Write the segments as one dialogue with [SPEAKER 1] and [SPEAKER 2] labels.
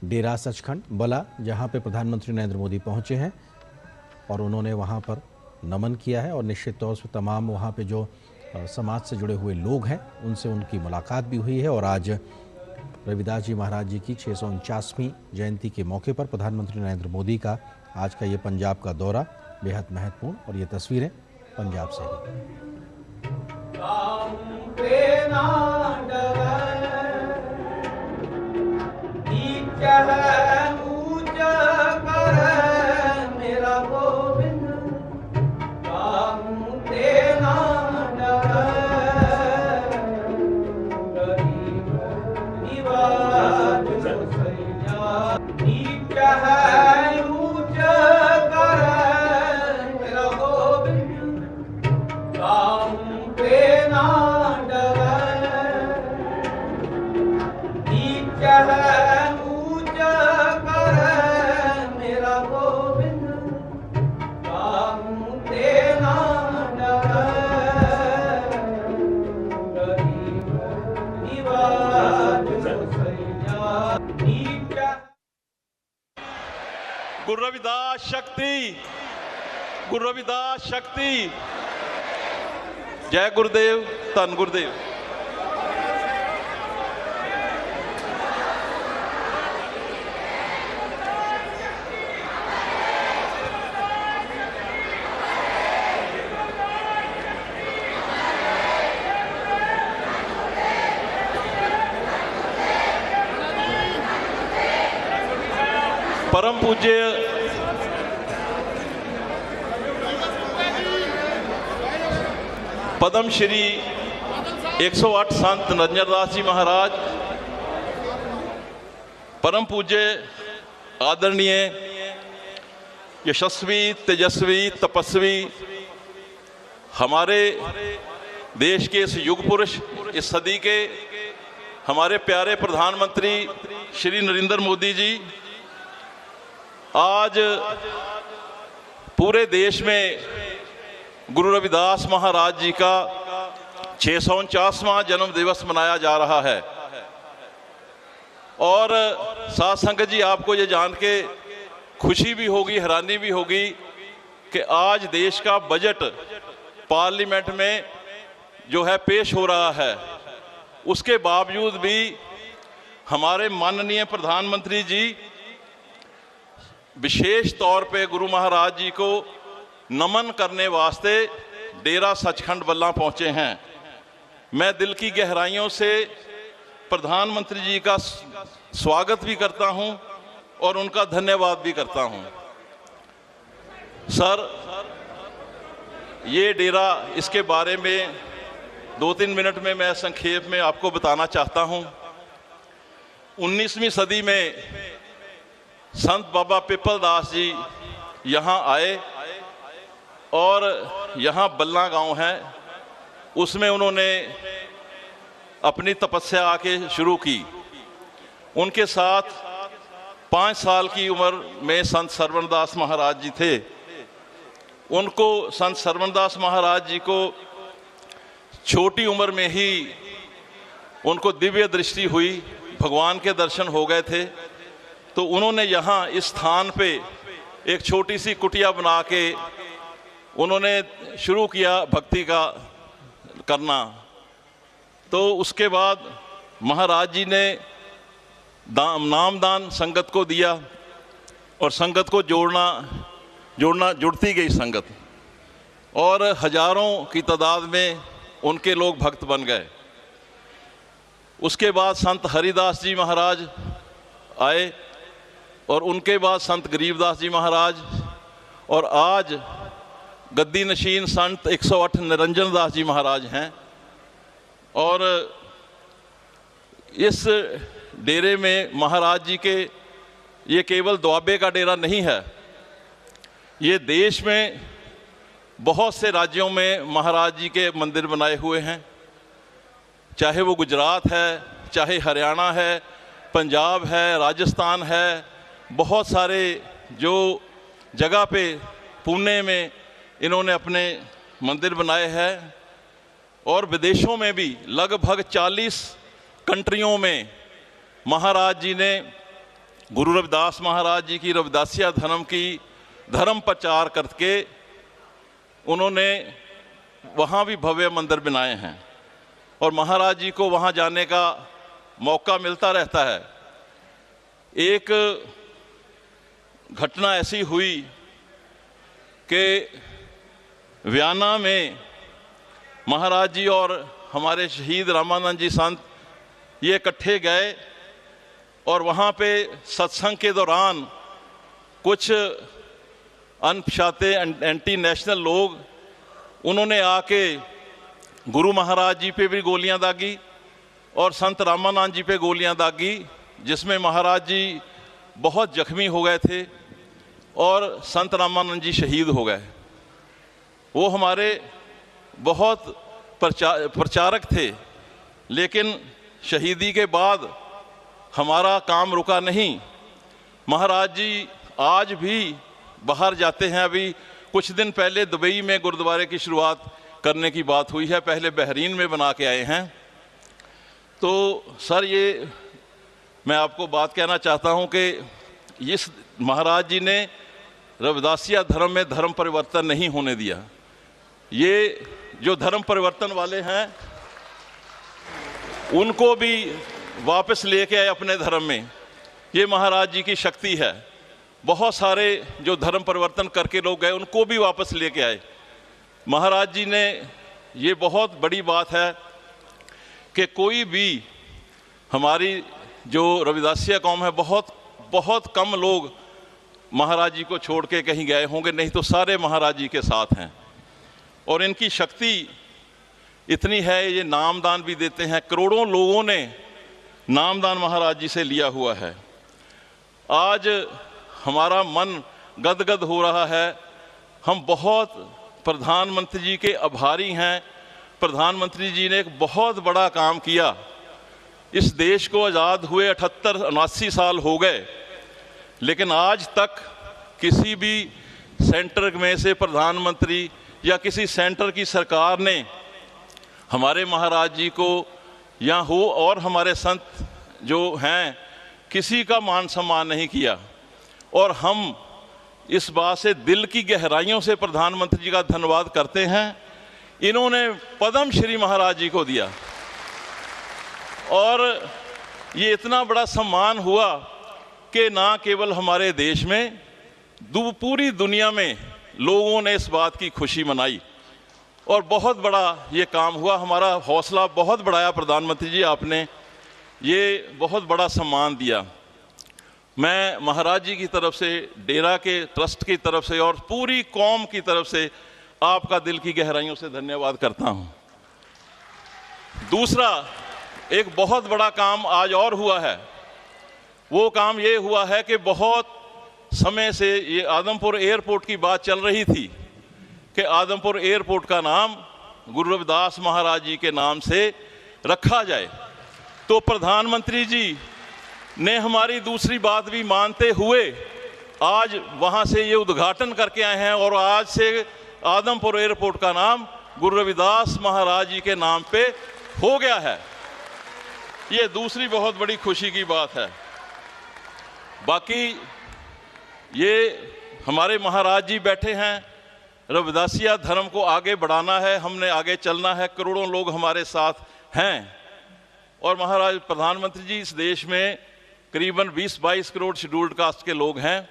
[SPEAKER 1] डेरा सचखंड बला, जहां पे प्रधानमंत्री नरेंद्र मोदी पहुंचे हैं और उन्होंने वहां पर नमन किया है और निश्चित तौर से तमाम वहां पे जो समाज से जुड़े हुए लोग हैं उनसे उनकी मुलाकात भी हुई है। और आज रविदास जी महाराज जी की 649वीं जयंती के मौके पर प्रधानमंत्री नरेंद्र मोदी का आज का ये पंजाब का दौरा बेहद महत्वपूर्ण, और ये तस्वीरें पंजाब से
[SPEAKER 2] गुरु रविदास शक्ति, गुरु रविदास शक्ति। जय गुरुदेव, धन गुरुदेव। परम पूज्य पद्म श्री 108 संत निरंजन दास जी महाराज, परम पूज्य आदरणीय यशस्वी तेजस्वी तपस्वी हमारे देश के इस युग पुरुष, इस सदी के हमारे प्यारे प्रधानमंत्री श्री नरेंद्र मोदी जी आज पूरे देश में गुरु रविदास महाराज जी का 649वां जन्म दिवस मनाया जा रहा है। और साथ संगत जी, आपको ये जान के खुशी भी होगी, हैरानी भी होगी कि आज देश का बजट पार्लियामेंट में जो है पेश हो रहा है, उसके बावजूद भी हमारे माननीय प्रधानमंत्री जी विशेष तौर पे गुरु महाराज जी को नमन करने वास्ते डेरा सचखंड बल्ला पहुंचे हैं। मैं दिल की गहराइयों से प्रधानमंत्री जी का स्वागत भी करता हूं और उनका धन्यवाद भी करता हूं। सर, ये डेरा, इसके बारे में 2-3 मिनट में मैं संक्षेप में आपको बताना चाहता हूं। 19वीं सदी में संत बाबा पिपल दास जी यहाँ आए और यहाँ बल्ला गांव है, उसमें उन्होंने अपनी तपस्या आके शुरू की। उनके साथ 5 साल की उम्र में संत सरवणदास महाराज जी थे। उनको, संत सरवणदास महाराज जी को छोटी उम्र में ही उनको दिव्य दृष्टि हुई, भगवान के दर्शन हो गए थे। तो उन्होंने यहाँ इस स्थान पे एक छोटी सी कुटिया बना के उन्होंने शुरू किया भक्ति का करना। तो उसके बाद महाराज जी ने नामदान संगत को दिया और संगत को जुड़ती गई संगत, और हजारों की तादाद में उनके लोग भक्त बन गए। उसके बाद संत हरिदास जी महाराज आए और उनके बाद संत गरीबदास जी महाराज, और आज गद्दी नशीन संत 108 निरंजन दास जी महाराज हैं। और इस डेरे में महाराज जी के, ये केवल दुआबे का डेरा नहीं है, ये देश में बहुत से राज्यों में महाराज जी के मंदिर बनाए हुए हैं। चाहे वो गुजरात है, चाहे हरियाणा है, पंजाब है, राजस्थान है, बहुत सारे जो जगह पे, पुणे में इन्होंने अपने मंदिर बनाए हैं। और विदेशों में भी लगभग 40 कंट्रियों में महाराज जी ने गुरु रविदास महाराज जी की रविदासिया धर्म की धर्म प्रचार करके उन्होंने वहाँ भी भव्य मंदिर बनाए हैं और महाराज जी को वहाँ जाने का मौका मिलता रहता है। एक घटना ऐसी हुई कि व्याना में महाराज जी और हमारे शहीद रामानंद जी संत ये इकट्ठे गए और वहाँ पे सत्संग के दौरान कुछ अनपछाते एंटी नेशनल लोग उन्होंने आके गुरु महाराज जी पे भी गोलियां दागी और संत रामानंद जी पे गोलियां दागी, जिसमें महाराज जी बहुत जख्मी हो गए थे और संत रामानंद जी शहीद हो गए। वो हमारे बहुत प्रचारक थे, लेकिन शहीदी के बाद हमारा काम रुका नहीं। महाराज जी आज भी बाहर जाते हैं। अभी कुछ दिन पहले दुबई में गुरुद्वारे की शुरुआत करने की बात हुई है, पहले बहरीन में बना के आए हैं। तो सर ये मैं आपको बात कहना चाहता हूं कि इस महाराज जी ने रविदासिया धर्म में धर्म परिवर्तन नहीं होने दिया। ये जो धर्म परिवर्तन वाले हैं उनको भी वापस लेके आए अपने धर्म में। ये महाराज जी की शक्ति है। बहुत सारे जो धर्म परिवर्तन करके लोग गए उनको भी वापस लेके आए। महाराज जी ने ये बहुत बड़ी बात है कि कोई भी हमारी जो रविदासिया कौम है बहुत कम लोग महाराज जी को छोड़ के कहीं गए होंगे, नहीं तो सारे महाराज जी के साथ हैं। और इनकी शक्ति इतनी है, ये नामदान भी देते हैं। करोड़ों लोगों ने नामदान महाराज जी से लिया हुआ है। आज हमारा मन गदगद हो रहा है। हम बहुत प्रधानमंत्री जी के आभारी हैं। प्रधानमंत्री जी ने एक बहुत बड़ा काम किया। इस देश को आज़ाद हुए 78-79 साल हो गए, लेकिन आज तक किसी भी सेंटर में से प्रधानमंत्री या किसी सेंटर की सरकार ने हमारे महाराज जी को या हो और हमारे संत जो हैं किसी का मान सम्मान नहीं किया। और हम इस बात से दिल की गहराइयों से प्रधानमंत्री जी का धन्यवाद करते हैं। इन्होंने पद्म श्री महाराज जी को दिया और ये इतना बड़ा सम्मान हुआ कि ना केवल हमारे देश में, पूरी दुनिया में लोगों ने इस बात की खुशी मनाई और बहुत बड़ा ये काम हुआ। हमारा हौसला बहुत बढ़ाया प्रधानमंत्री जी, आपने ये बहुत बड़ा सम्मान दिया। मैं महाराज जी की तरफ से, डेरा के ट्रस्ट की तरफ से और पूरी कौम की तरफ से आपका दिल की गहराइयों से धन्यवाद करता हूं। दूसरा एक बहुत बड़ा काम आज और हुआ है। वो काम ये हुआ है कि बहुत समय से ये आदमपुर एयरपोर्ट की बात चल रही थी कि आदमपुर एयरपोर्ट का नाम गुरु रविदास महाराज जी के नाम से रखा जाए। तो प्रधानमंत्री जी ने हमारी दूसरी बात भी मानते हुए आज वहाँ से ये उद्घाटन करके आए हैं और आज से आदमपुर एयरपोर्ट का नाम गुरु रविदास महाराज जी के नाम पे हो गया है। ये दूसरी बहुत बड़ी खुशी की बात है। बाकी ये हमारे महाराज जी बैठे हैं। रविदासिया धर्म को आगे बढ़ाना है, हमने आगे चलना है। करोड़ों लोग हमारे साथ हैं और महाराज प्रधानमंत्री जी इस देश में करीबन 20-22 करोड़ शेड्यूल्ड कास्ट के लोग हैं,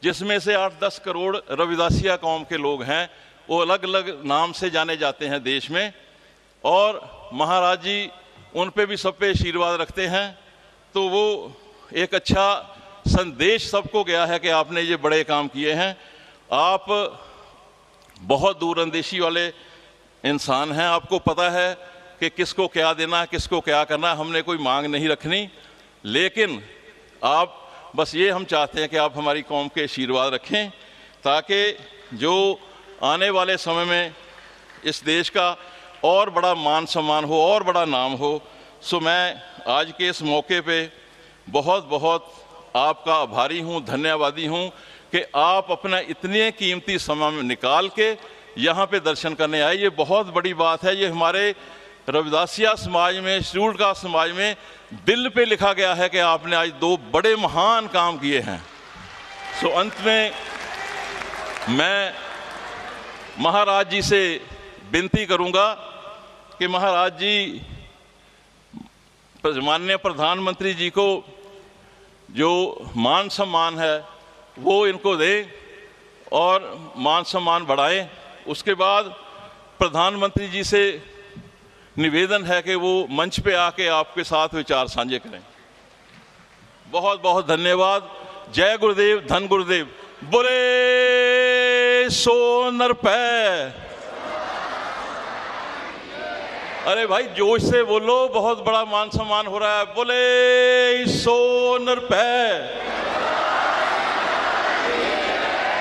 [SPEAKER 2] जिसमें से 8-10 करोड़ रविदासिया कौम के लोग हैं। वो अलग अलग नाम से जाने जाते हैं देश में और महाराज जी उन पे भी सब पे आशीर्वाद रखते हैं। तो वो एक अच्छा संदेश सबको गया है कि आपने ये बड़े काम किए हैं। आप बहुत दूरअंदेशी वाले इंसान हैं, आपको पता है कि किसको क्या देना है, किसको क्या करना है। हमने कोई मांग नहीं रखनी, लेकिन आप बस ये हम चाहते हैं कि आप हमारी कौम के आशीर्वाद रखें ताकि जो आने वाले समय में इस देश का और बड़ा मान सम्मान हो और बड़ा नाम हो। सो मैं आज के इस मौके पे बहुत बहुत आपका आभारी हूँ, धन्यवादी हूँ कि आप अपना इतने कीमती समय में निकाल के यहाँ पे दर्शन करने आए। ये बहुत बड़ी बात है। ये हमारे रविदासिया समाज में, शेड्यूल्ड कास्ट समाज में दिल पे लिखा गया है कि आपने आज 2 बड़े महान काम किए हैं। सो अंत में मैं महाराज जी से विनती करूंगा कि महाराज जी माननीय प्रधानमंत्री जी को जो मान सम्मान है वो इनको दें और मान सम्मान बढ़ाएं। उसके बाद प्रधानमंत्री जी से निवेदन है कि वो मंच पे आके आपके साथ विचार साझे करें। बहुत बहुत धन्यवाद। जय गुरुदेव, धन गुरुदेव। बोले सो नरपै। अरे भाई जोश से बोलो, बहुत बड़ा मान सम्मान हो रहा है। बोले सो नरपै।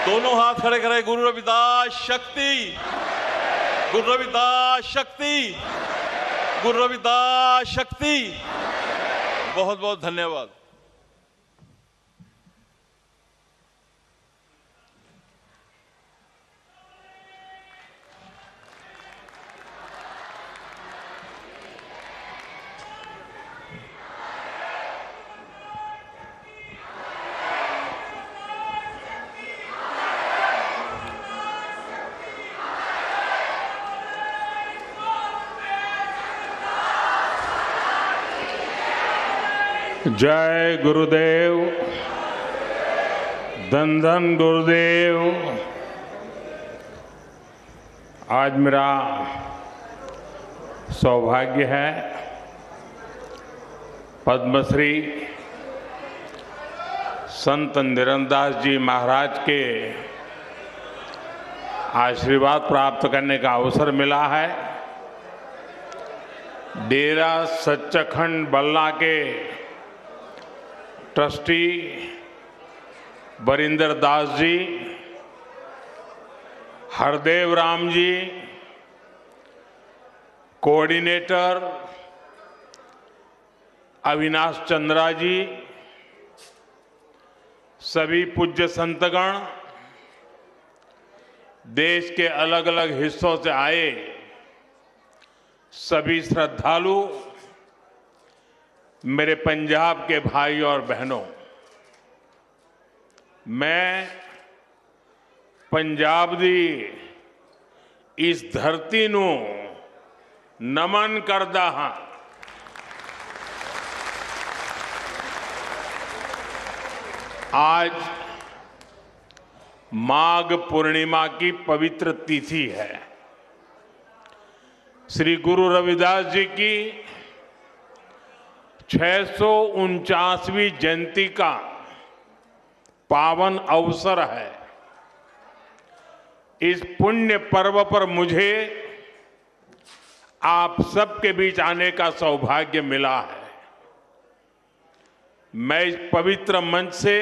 [SPEAKER 2] दोनों हाथ खड़े करें। गुरु रविदास शक्ति, गुरु रविदास शक्ति, गुरु रविदास शक्ति। बहुत बहुत धन्यवाद।
[SPEAKER 3] जय गुरुदेव, धन धन गुरुदेव। आज मेरा सौभाग्य है पद्मश्री संत निरंदास जी महाराज के आशीर्वाद प्राप्त करने का अवसर मिला है। डेरा सच्चखंड बल्ला के ट्रस्टी बरिंदर दास जी, हरदेव राम जी, कोऑर्डिनेटर अविनाश चंद्रा जी, सभी पूज्य संतगण, देश के अलग अलग हिस्सों से आए सभी श्रद्धालु, मेरे पंजाब के भाई और बहनों, मैं पंजाब दी इस धरती नू नमन करदा हां। आज माघ पूर्णिमा की पवित्र तिथि है। श्री गुरु रविदास जी की 649वीं जयंती का पावन अवसर है। इस पुण्य पर्व पर मुझे आप सबके बीच आने का सौभाग्य मिला है। मैं इस पवित्र मंच से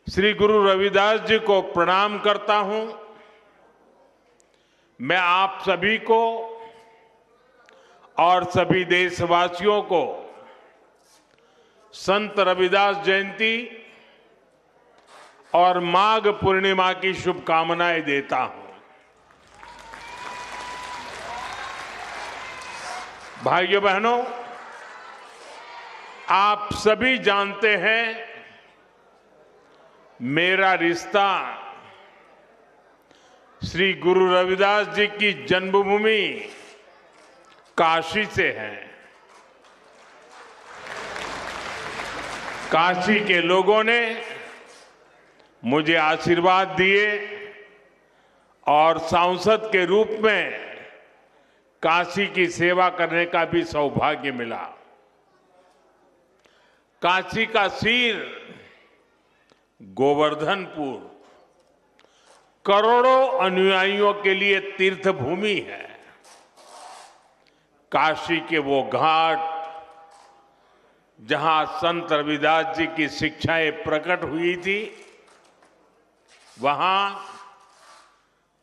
[SPEAKER 3] श्री गुरु रविदास जी को प्रणाम करता हूं। मैं आप सभी को और सभी देशवासियों को संत रविदास जयंती और माघ पूर्णिमा की शुभकामनाएं देता हूं। भाइयों बहनों, आप सभी जानते हैं मेरा रिश्ता श्री गुरु रविदास जी की जन्मभूमि काशी से है। काशी के लोगों ने मुझे आशीर्वाद दिए और सांसद के रूप में काशी की सेवा करने का भी सौभाग्य मिला। काशी का सिर गोवर्धनपुर करोड़ों अनुयायियों के लिए तीर्थ भूमि है। काशी के वो घाट जहां संत रविदास जी की शिक्षाएं प्रकट हुई थी, वहां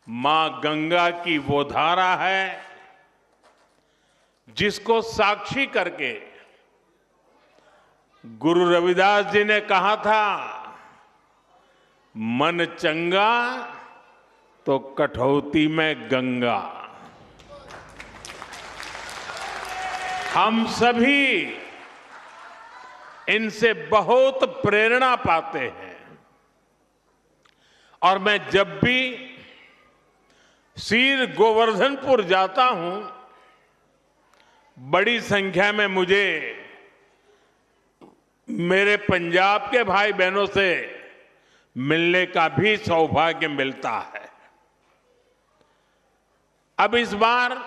[SPEAKER 3] मां गंगा की वो धारा है जिसको साक्षी करके गुरु रविदास जी ने कहा था, मन चंगा तो कठौती में गंगा। हम सभी इनसे बहुत प्रेरणा पाते हैं और मैं जब भी श्री गोवर्धनपुर जाता हूं, बड़ी संख्या में मुझे मेरे पंजाब के भाई बहनों से मिलने का भी सौभाग्य मिलता है। अब इस बार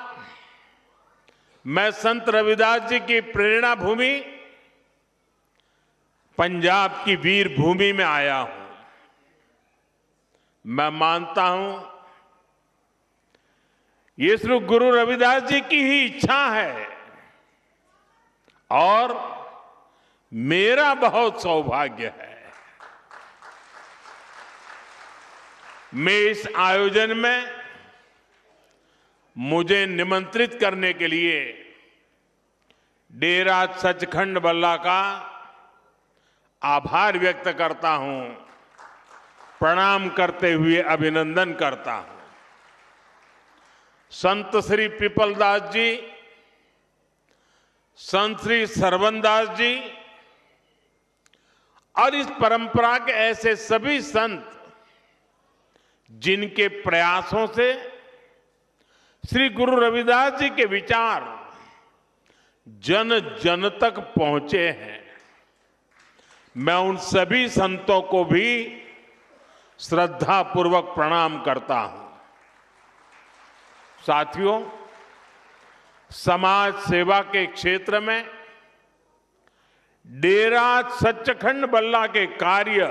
[SPEAKER 3] मैं संत रविदास जी की प्रेरणा भूमि पंजाब की वीर भूमि में आया हूं। मैं मानता हूं ये सिर्फ गुरु रविदास जी की ही इच्छा है और मेरा बहुत सौभाग्य है। मैं इस आयोजन में मुझे निमंत्रित करने के लिए डेरा सचखंड बल्ला का आभार व्यक्त करता हूं, प्रणाम करते हुए अभिनंदन करता हूं। संत श्री पिपलदास जी, संत श्री सरवनदास जी और इस परंपरा के ऐसे सभी संत जिनके प्रयासों से श्री गुरु रविदास जी के विचार जन जन तक पहुंचे हैं, मैं उन सभी संतों को भी श्रद्धापूर्वक प्रणाम करता हूं। साथियों, समाज सेवा के क्षेत्र में डेरा सचखंड बल्ला के कार्य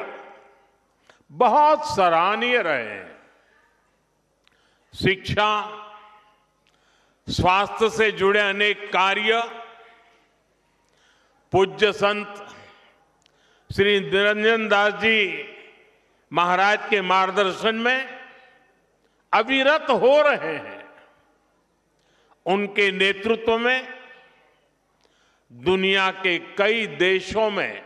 [SPEAKER 3] बहुत सराहनीय रहे हैं। शिक्षा, स्वास्थ्य से जुड़े अनेक कार्य पूज्य संत श्री निरंजन दास जी महाराज के मार्गदर्शन में अविरत हो रहे हैं। उनके नेतृत्व में दुनिया के कई देशों में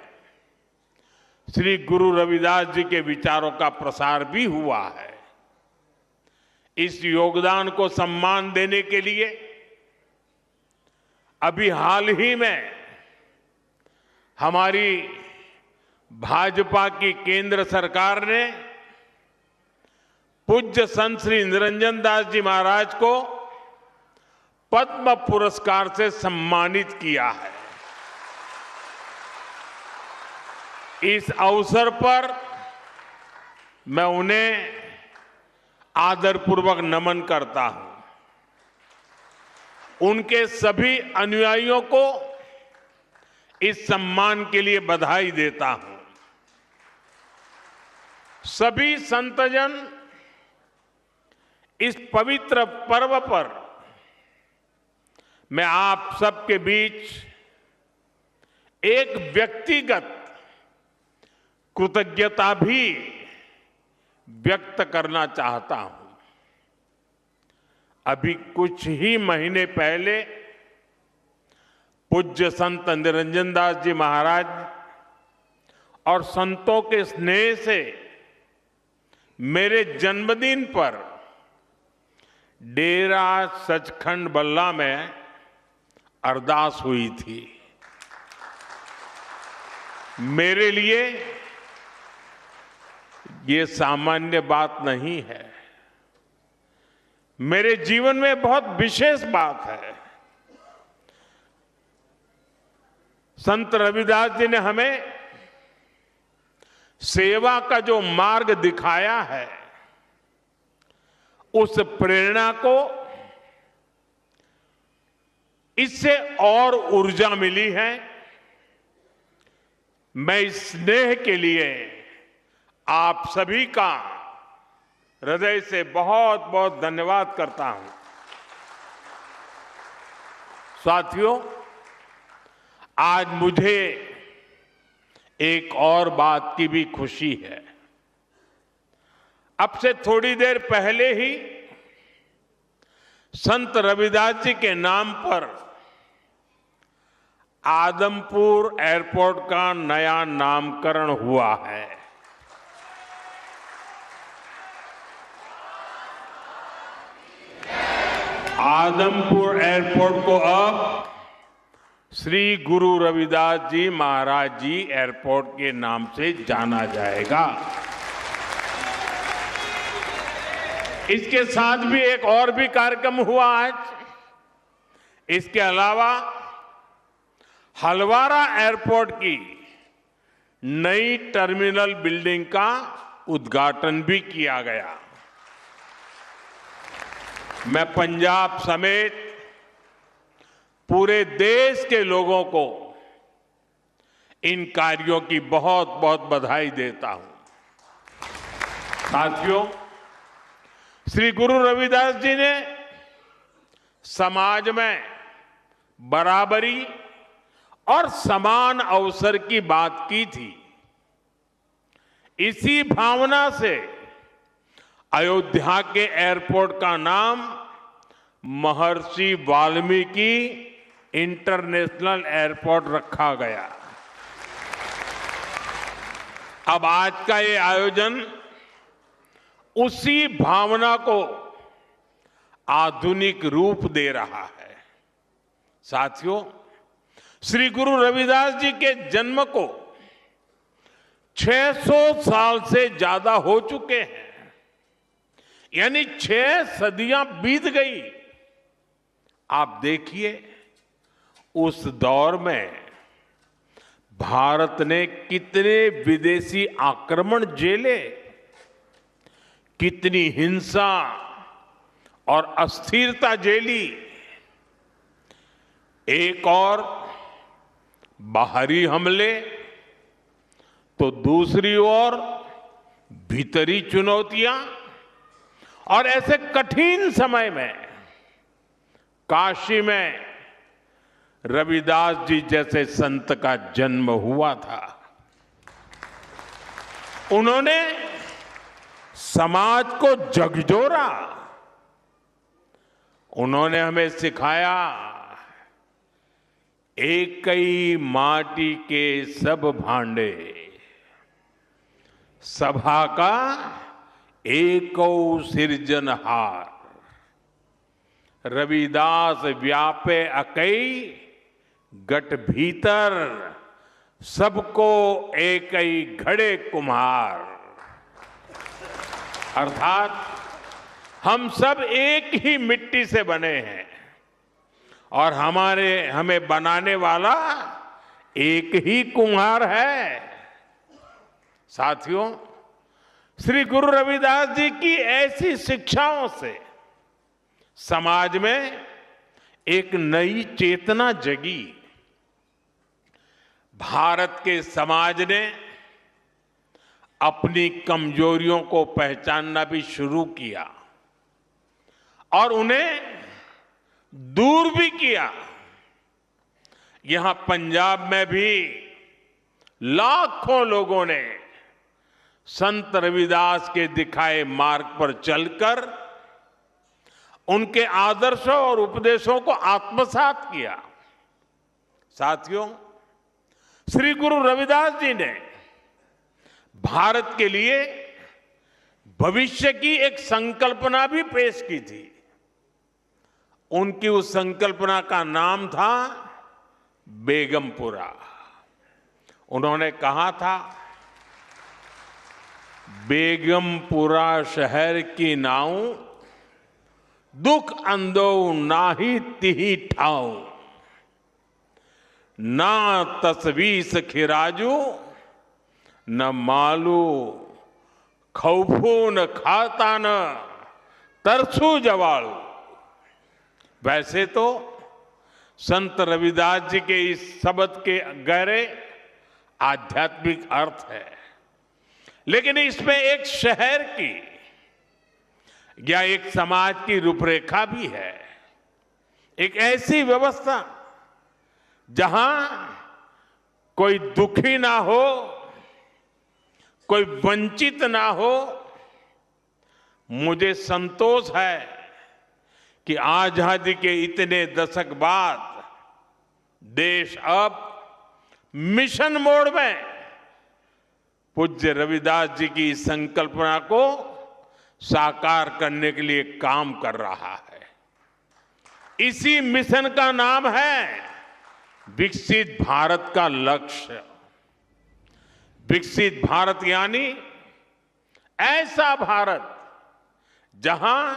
[SPEAKER 3] श्री गुरु रविदास जी के विचारों का प्रसार भी हुआ है। इस योगदान को सम्मान देने के लिए अभी हाल ही में हमारी भाजपा की केंद्र सरकार ने पूज्य संत श्री निरंजन दास जी महाराज को पद्म पुरस्कार से सम्मानित किया है। इस अवसर पर मैं उन्हें आदरपूर्वक नमन करता हूं। उनके सभी अनुयायियों को इस सम्मान के लिए बधाई देता हूं। सभी संतजन इस पवित्र पर्व पर मैं आप सबके बीच एक व्यक्तिगत कृतज्ञता भी व्यक्त करना चाहता हूं। अभी कुछ ही महीने पहले पूज्य संत निरंजन दास जी महाराज और संतों के स्नेह से मेरे जन्मदिन पर डेरा सचखंड बल्ला में अरदास हुई थी। मेरे लिए ये सामान्य बात नहीं है, मेरे जीवन में बहुत विशेष बात है। संत रविदास जी ने हमें सेवा का जो मार्ग दिखाया है, उस प्रेरणा को इससे और ऊर्जा मिली है। मैं इस स्नेह के लिए आप सभी का हृदय से बहुत बहुत धन्यवाद करता हूं। साथियों, आज मुझे एक और बात की भी खुशी है। अब से थोड़ी देर पहले ही संत रविदास जी के नाम पर आदमपुर एयरपोर्ट का नया नामकरण हुआ है। आदमपुर एयरपोर्ट को अब श्री गुरु रविदास जी महाराज जी एयरपोर्ट के नाम से जाना जाएगा। इसके साथ भी एक और भी कार्यक्रम हुआ आज। इसके अलावा हलवारा एयरपोर्ट की नई टर्मिनल बिल्डिंग का उद्घाटन भी किया गया। मैं पंजाब समेत पूरे देश के लोगों को इन कार्यों की बहुत बहुत बधाई देता हूं। साथियों, श्री गुरु रविदास जी ने समाज में बराबरी और समान अवसर की बात की थी। इसी भावना से अयोध्या के एयरपोर्ट का नाम महर्षि वाल्मीकि इंटरनेशनल एयरपोर्ट रखा गया। अब आज का ये आयोजन उसी भावना को आधुनिक रूप दे रहा है। साथियों, श्री गुरु रविदास जी के जन्म को 600 साल से ज्यादा हो चुके हैं, यानी 6 सदियां बीत गई। आप देखिए, उस दौर में भारत ने कितने विदेशी आक्रमण झेले, कितनी हिंसा और अस्थिरता झेली। एक और बाहरी हमले तो दूसरी ओर भीतरी चुनौतियां, और ऐसे कठिन समय में काशी में रविदास जी जैसे संत का जन्म हुआ था। उन्होंने समाज को झकझोरा। उन्होंने हमें सिखाया, एक ही माटी के सब भांडे, सभा का एको सिरजनहार। रविदास व्यापे अकई गट भीतर, सबको एक ही घड़े कुम्हार। अर्थात हम सब एक ही मिट्टी से बने हैं और हमें बनाने वाला एक ही कुम्हार है। साथियों, श्री गुरु रविदास जी की ऐसी शिक्षाओं से समाज में एक नई चेतना जगी। भारत के समाज ने अपनी कमजोरियों को पहचानना भी शुरू किया और उन्हें दूर भी किया। यहां पंजाब में भी लाखों लोगों ने संत रविदास के दिखाए मार्ग पर चलकर उनके आदर्शों और उपदेशों को आत्मसात किया। साथियों, श्री गुरु रविदास जी ने भारत के लिए भविष्य की एक संकल्पना भी पेश की थी। उनकी उस संकल्पना का नाम था बेगमपुरा। उन्होंने कहा था, बेगमपुरा शहर की नाऊ, दुख अंदो नाही तिही ठाऊ, ना तस्वीस खिराजू, न मालू खौफू न खाता न तरसू जवालू। वैसे तो संत रविदास जी के इस शब्द के गहरे आध्यात्मिक अर्थ है, लेकिन इसमें एक शहर की या एक समाज की रूपरेखा भी है। एक ऐसी व्यवस्था जहां कोई दुखी ना हो, कोई वंचित ना हो। मुझे संतोष है कि आजादी के इतने दशक बाद देश अब मिशन मोड में पूज्य रविदास जी की संकल्पना को साकार करने के लिए काम कर रहा है। इसी मिशन का नाम है विकसित भारत का लक्ष्य। विकसित भारत यानी ऐसा भारत जहां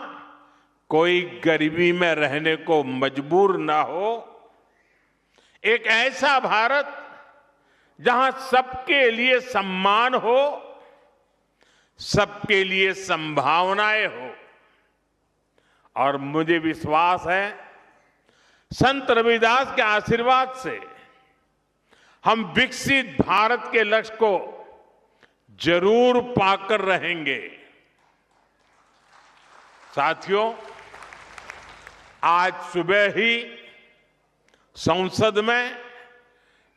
[SPEAKER 3] कोई गरीबी में रहने को मजबूर ना हो, एक ऐसा भारत जहां सबके लिए सम्मान हो, सबके लिए संभावनाएं हो। और मुझे विश्वास है संत रविदास के आशीर्वाद से हम विकसित भारत के लक्ष्य को जरूर पाकर रहेंगे। साथियों, आज सुबह ही संसद में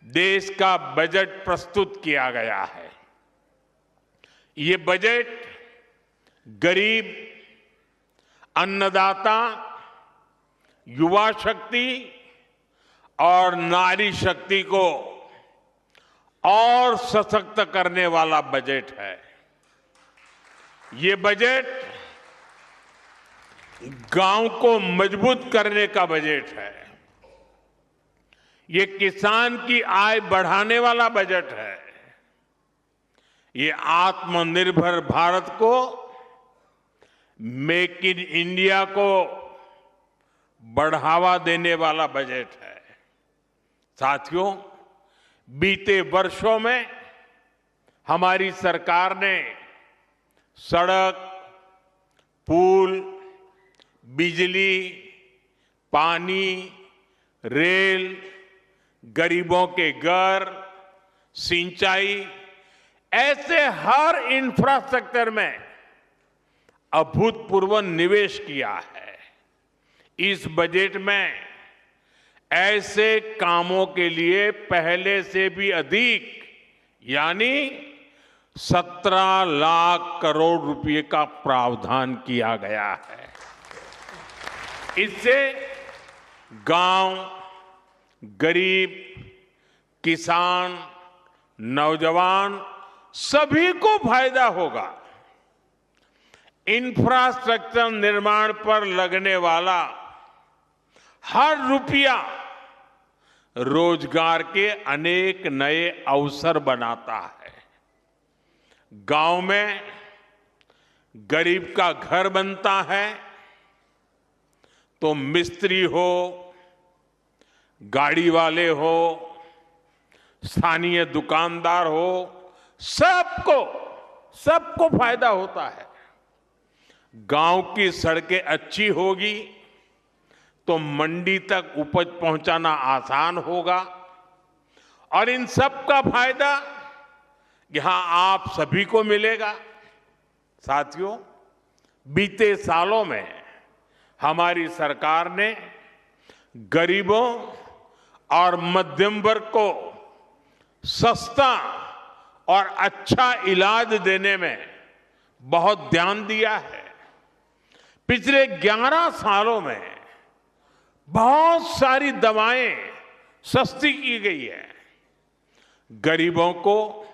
[SPEAKER 3] देश का बजट प्रस्तुत किया गया है। ये बजट गरीब, अन्नदाता, युवा शक्ति और नारी शक्ति को और सशक्त करने वाला बजट है। ये बजट गांव को मजबूत करने का बजट है। ये किसान की आय बढ़ाने वाला बजट है। ये आत्मनिर्भर भारत को, मेक इन इंडिया को बढ़ावा देने वाला बजट है। साथियों, बीते वर्षों में हमारी सरकार ने सड़क, पुल, बिजली, पानी, रेल, गरीबों के घर, सिंचाई, ऐसे हर इंफ्रास्ट्रक्चर में अभूतपूर्व निवेश किया है। इस बजट में ऐसे कामों के लिए पहले से भी अधिक यानी 17 लाख करोड़ रुपए का प्रावधान किया गया है। इससे गांव, गरीब, किसान, नौजवान सभी को फायदा होगा। इंफ्रास्ट्रक्चर निर्माण पर लगने वाला हर रुपया रोजगार के अनेक नए अवसर बनाता है। गांव में गरीब का घर बनता है तो मिस्त्री हो, गाड़ी वाले हो, स्थानीय दुकानदार हो, सबको फायदा होता है। गांव की सड़कें अच्छी होगी तो मंडी तक उपज पहुंचाना आसान होगा और इन सब का फायदा यहां आप सभी को मिलेगा। साथियों, बीते सालों में हमारी सरकार ने गरीबों और मध्यम वर्ग को सस्ता और अच्छा इलाज देने में बहुत ध्यान दिया है। पिछले 11 सालों में बहुत सारी दवाएं सस्ती की गई है। गरीबों को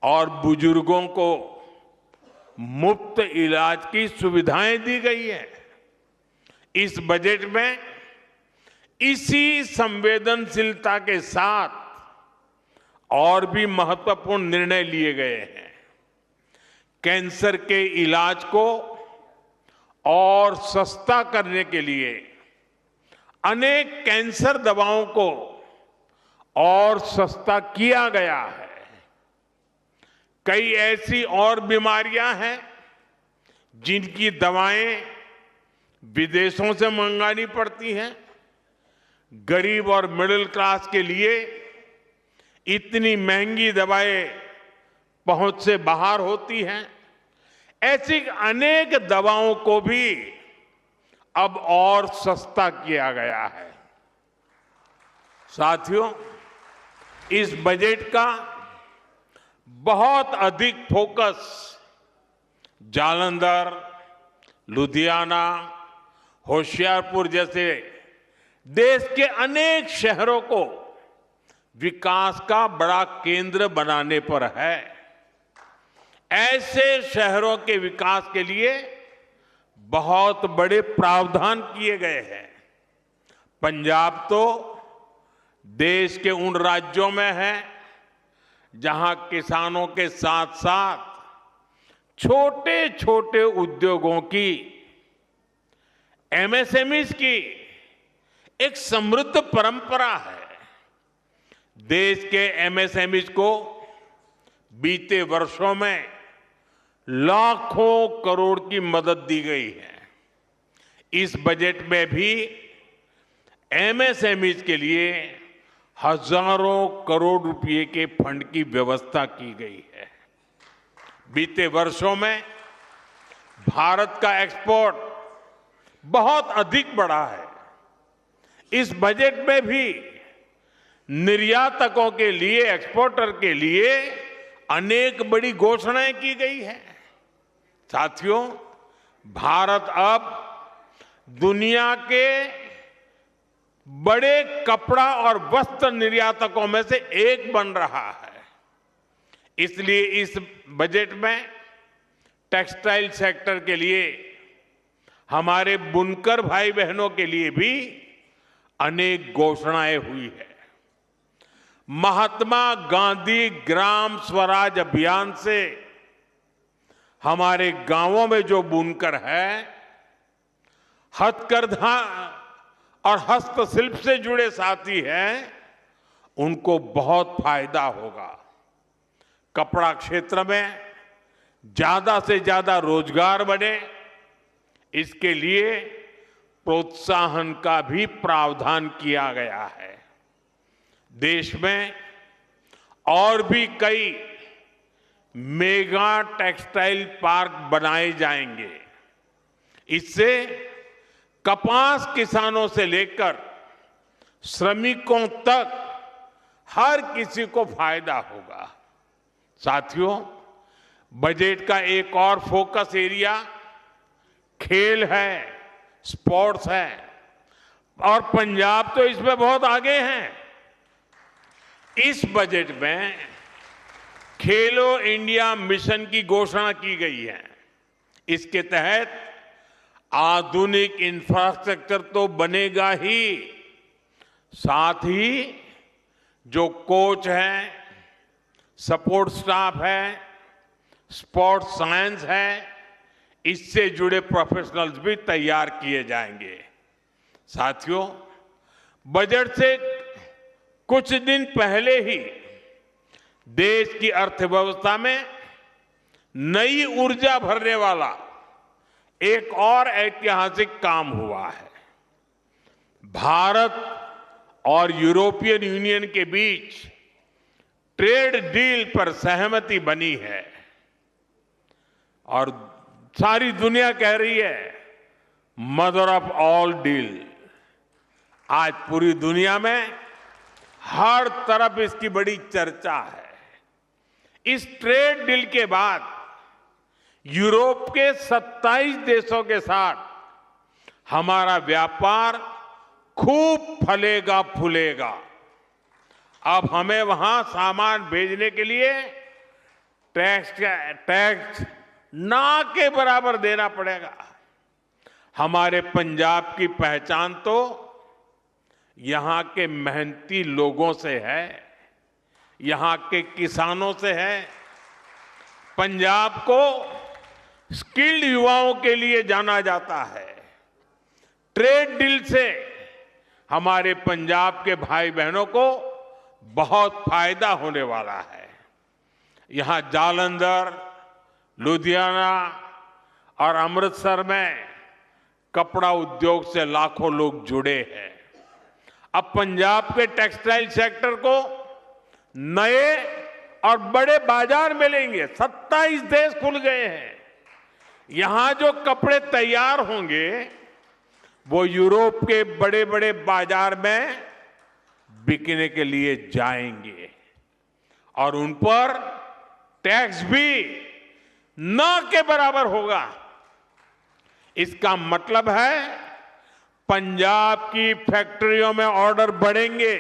[SPEAKER 3] और बुजुर्गों को मुफ्त इलाज की सुविधाएं दी गई है। इस बजट में इसी संवेदनशीलता के साथ और भी महत्वपूर्ण निर्णय लिए गए हैं। कैंसर के इलाज को और सस्ता करने के लिए अनेक कैंसर दवाओं को और सस्ता किया गया है। कई ऐसी और बीमारियां हैं जिनकी दवाएं विदेशों से मंगानी पड़ती हैं। गरीब और मिडिल क्लास के लिए इतनी महंगी दवाएं पहुंच से बाहर होती हैं। ऐसी अनेक दवाओं को भी अब और सस्ता किया गया है। साथियों, इस बजट का बहुत अधिक फोकस जालंधर, लुधियाना, होशियारपुर जैसे देश के अनेक शहरों को विकास का बड़ा केंद्र बनाने पर है। ऐसे शहरों के विकास के लिए बहुत बड़े प्रावधान किए गए हैं। पंजाब तो देश के उन राज्यों में है जहां किसानों के साथ साथ छोटे छोटे उद्योगों की, एमएसएमईज की एक समृद्ध परंपरा है। देश के एमएसएमईज को बीते वर्षों में लाखों करोड़ की मदद दी गई है। इस बजट में भी एमएसएमईज के लिए हजारों करोड़ रुपए के फंड की व्यवस्था की गई है। बीते वर्षों में भारत का एक्सपोर्ट बहुत अधिक बढ़ा है। इस बजट में भी निर्यातकों के लिए, एक्सपोर्टर के लिए अनेक बड़ी घोषणाएं की गई हैं। साथियों, भारत अब दुनिया के बड़े कपड़ा और वस्त्र निर्यातकों में से एक बन रहा है। इसलिए इस बजट में टेक्सटाइल सेक्टर के लिए, हमारे बुनकर भाई बहनों के लिए भी अनेक घोषणाएं हुई है। महात्मा गांधी ग्राम स्वराज अभियान से हमारे गांवों में जो बुनकर है, हथकरघा और हस्तशिल्प से जुड़े साथी हैं, उनको बहुत फायदा होगा। कपड़ा क्षेत्र में ज्यादा से ज्यादा रोजगार बने, इसके लिए प्रोत्साहन का भी प्रावधान किया गया है। देश में और भी कई मेगा टेक्सटाइल पार्क बनाए जाएंगे। इससे कपास किसानों से लेकर श्रमिकों तक हर किसी को फायदा होगा। साथियों, बजट का एक और फोकस एरिया खेल है, स्पोर्ट्स है, और पंजाब तो इसमें बहुत आगे हैं। इस बजट में खेलो इंडिया मिशन की घोषणा की गई है। इसके तहत आधुनिक इंफ्रास्ट्रक्चर तो बनेगा ही, साथ ही जो कोच हैं, सपोर्ट स्टाफ है, स्पोर्ट्स साइंस है, इससे जुड़े प्रोफेशनल्स भी तैयार किए जाएंगे। साथियों, बजट से कुछ दिन पहले ही देश की अर्थव्यवस्था में नई ऊर्जा भरने वाला एक और ऐतिहासिक काम हुआ है। भारत और यूरोपियन यूनियन के बीच ट्रेड डील पर सहमति बनी है और सारी दुनिया कह रही है मदर ऑफ ऑल डील। आज पूरी दुनिया में हर तरफ इसकी बड़ी चर्चा है। इस ट्रेड डील के बाद यूरोप के 27 देशों के साथ हमारा व्यापार खूब फलेगा फूलेगा। अब हमें वहां सामान भेजने के लिए टैक्स ना के बराबर देना पड़ेगा। हमारे पंजाब की पहचान तो यहां के मेहनती लोगों से है, यहां के किसानों से है। पंजाब को स्किल्ड युवाओं के लिए जाना जाता है। ट्रेड डील से हमारे पंजाब के भाई बहनों को बहुत फायदा होने वाला है। यहां जालंधर, लुधियाना और अमृतसर में कपड़ा उद्योग से लाखों लोग जुड़े हैं। अब पंजाब के टेक्सटाइल सेक्टर को नए और बड़े बाजार मिलेंगे। 27 देश खुल गए हैं। यहां जो कपड़े तैयार होंगे वो यूरोप के बड़े बड़े बाजार में बिकने के लिए जाएंगे और उन पर टैक्स भी न के बराबर होगा। इसका मतलब है पंजाब की फैक्ट्रियों में ऑर्डर बढ़ेंगे,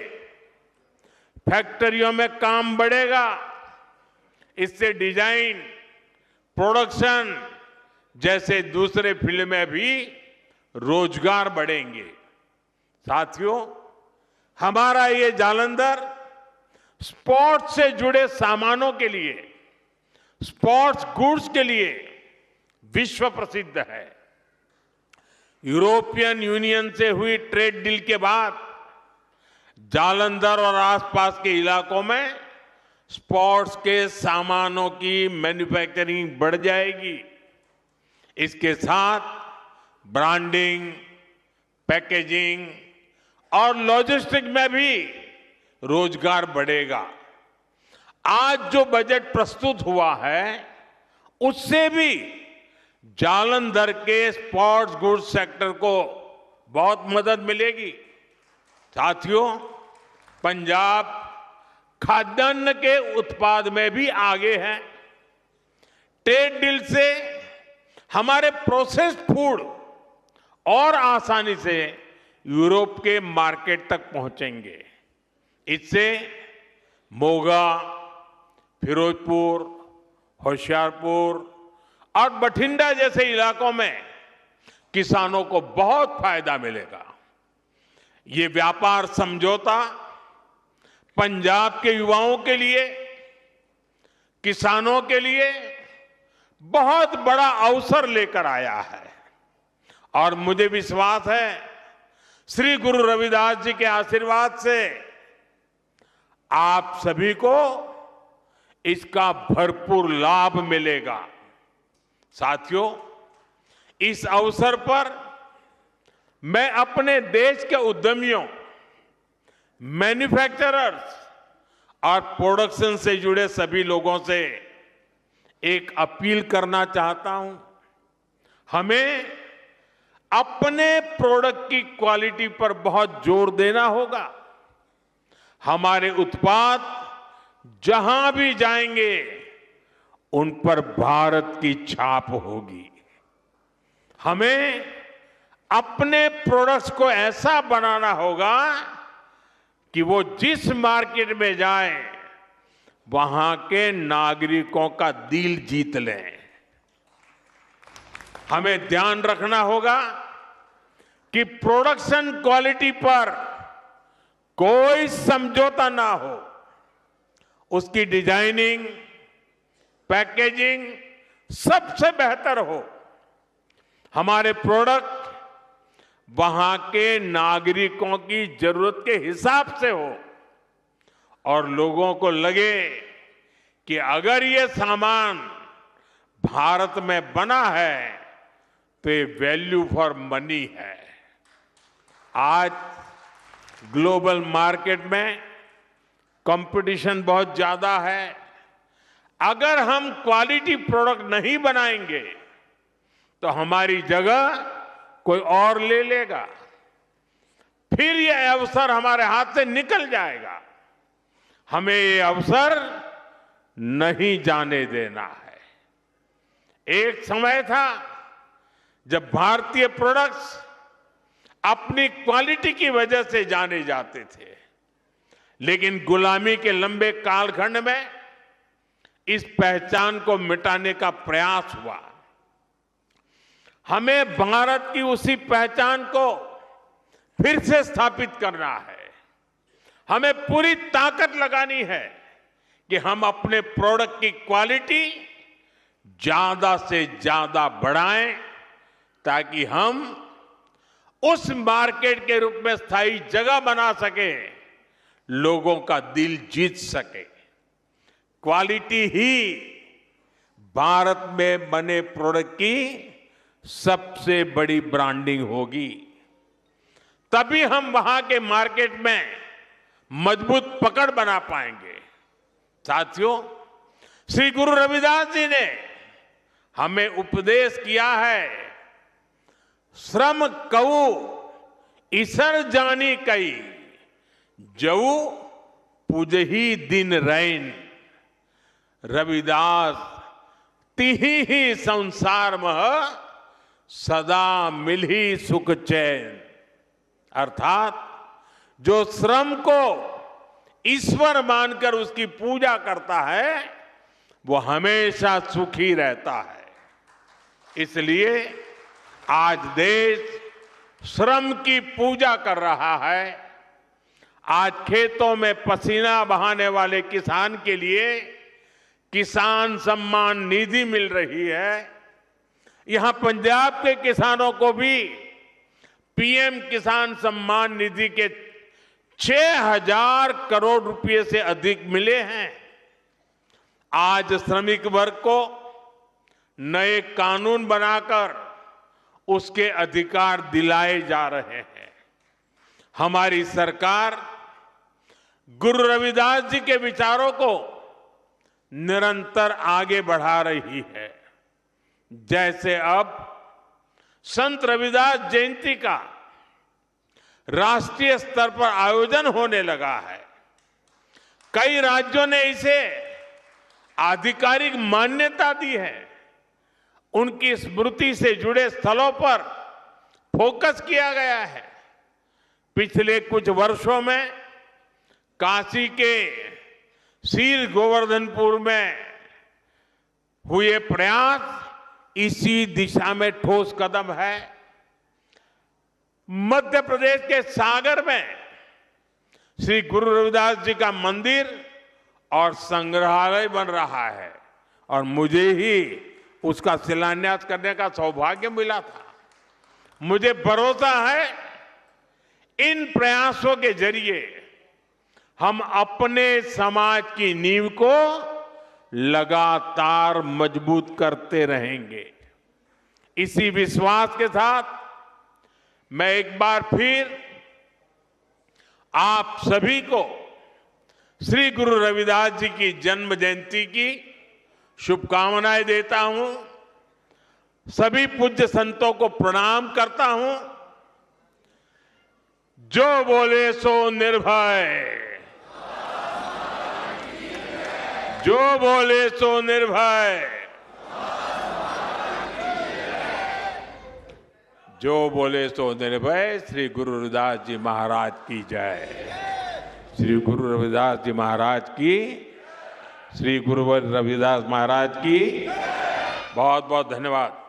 [SPEAKER 3] फैक्ट्रियों में काम बढ़ेगा। इससे डिजाइन, प्रोडक्शन जैसे दूसरे फील्ड में भी रोजगार बढ़ेंगे। साथियों, हमारा ये जालंधर स्पोर्ट्स से जुड़े सामानों के लिए, स्पोर्ट्स गुड्स के लिए विश्व प्रसिद्ध है। यूरोपियन यूनियन से हुई ट्रेड डील के बाद जालंधर और आसपास के इलाकों में स्पोर्ट्स के सामानों की मैन्युफैक्चरिंग बढ़ जाएगी। इसके साथ ब्रांडिंग, पैकेजिंग और लॉजिस्टिक में भी रोजगार बढ़ेगा। आज जो बजट प्रस्तुत हुआ है उससे भी जालंधर के स्पोर्ट्स गुड्स सेक्टर को बहुत मदद मिलेगी। साथियों, पंजाब खाद्यान्न के उत्पाद में भी आगे है। ट्रेड डील से हमारे प्रोसेस्ड फूड और आसानी से यूरोप के मार्केट तक पहुंचेंगे। इससे मोगा, फिरोजपुर, होशियारपुर और बठिंडा जैसे इलाकों में किसानों को बहुत फायदा मिलेगा। ये व्यापार समझौता पंजाब के युवाओं के लिए, किसानों के लिए बहुत बड़ा अवसर लेकर आया है और मुझे विश्वास है श्री गुरु रविदास जी के आशीर्वाद से आप सभी को इसका भरपूर लाभ मिलेगा। साथियों, इस अवसर पर मैं अपने देश के उद्यमियों, मैन्युफैक्चरर्स और प्रोडक्शन से जुड़े सभी लोगों से एक अपील करना चाहता हूं। हमें अपने प्रोडक्ट की क्वालिटी पर बहुत जोर देना होगा। हमारे उत्पाद जहां भी जाएंगे उन पर भारत की छाप होगी। हमें अपने प्रोडक्ट्स को ऐसा बनाना होगा कि वो जिस मार्केट में जाए वहां के नागरिकों का दिल जीत लें। हमें ध्यान रखना होगा कि प्रोडक्शन क्वालिटी पर कोई समझौता ना हो। उसकी डिजाइनिंग, पैकेजिंग सबसे बेहतर हो। हमारे प्रोडक्ट वहां के नागरिकों की जरूरत के हिसाब से हो और लोगों को लगे कि अगर ये सामान भारत में बना है तो ये वैल्यू फॉर मनी है। आज ग्लोबल मार्केट में कंपटीशन बहुत ज्यादा है। अगर हम क्वालिटी प्रोडक्ट नहीं बनाएंगे तो हमारी जगह कोई और ले लेगा, फिर यह अवसर हमारे हाथ से निकल जाएगा। हमें ये अवसर नहीं जाने देना है। एक समय था जब भारतीय प्रोडक्ट्स अपनी क्वालिटी की वजह से जाने जाते थे, लेकिन गुलामी के लंबे कालखंड में इस पहचान को मिटाने का प्रयास हुआ। हमें भारत की उसी पहचान को फिर से स्थापित करना है। हमें पूरी ताकत लगानी है कि हम अपने प्रोडक्ट की क्वालिटी ज्यादा से ज्यादा बढ़ाएं ताकि हम उस मार्केट के रूप में स्थायी जगह बना सके, लोगों का दिल जीत सके। क्वालिटी ही भारत में बने प्रोडक्ट की सबसे बड़ी ब्रांडिंग होगी। तभी हम वहां के मार्केट में मजबूत पकड़ बना पाएंगे। साथियों, श्री गुरु रविदास जी ने हमें उपदेश किया है, श्रम कऊ ईसर जानी कई, जऊ पूजही दिन रैन। रविदास तिही ही संसार मह सदा मिलही सुख चैन। अर्थात जो श्रम को ईश्वर मानकर उसकी पूजा करता है वो हमेशा सुखी रहता है। इसलिए आज देश श्रम की पूजा कर रहा है। आज खेतों में पसीना बहाने वाले किसान के लिए किसान सम्मान निधि मिल रही है। यहां पंजाब के किसानों को भी पीएम किसान सम्मान निधि के 6,000 करोड़ रुपए से अधिक मिले हैं। आज श्रमिक वर्ग को नए कानून बनाकर उसके अधिकार दिलाए जा रहे हैं। हमारी सरकार गुरु रविदास जी के विचारों को निरंतर आगे बढ़ा रही है। जैसे अब संत रविदास जयंती का राष्ट्रीय स्तर पर आयोजन होने लगा है। कई राज्यों ने इसे आधिकारिक मान्यता दी है। उनकी स्मृति से जुड़े स्थलों पर फोकस किया गया है। पिछले कुछ वर्षों में काशी के शीर गोवर्धनपुर में हुए प्रयास इसी दिशा में ठोस कदम है। मध्य प्रदेश के सागर में श्री गुरु रविदास जी का मंदिर और संग्रहालय बन रहा है और मुझे ही उसका शिलान्यास करने का सौभाग्य मिला था। मुझे भरोसा है इन प्रयासों के जरिए हम अपने समाज की नींव को लगातार मजबूत करते रहेंगे। इसी विश्वास के साथ मैं एक बार फिर आप सभी को श्री गुरु रविदास जी की जन्म जयंती की शुभकामनाएं देता हूं। सभी पूज्य संतों को प्रणाम करता हूं। जो बोले सो निर्भय, जो बोले सो निर्भय, जो बोले सो निर्भय। श्री गुरु रविदास जी महाराज की जय। श्री गुरु रविदास जी महाराज की, श्री गुरु रविदास महाराज की बहुत बहुत धन्यवाद।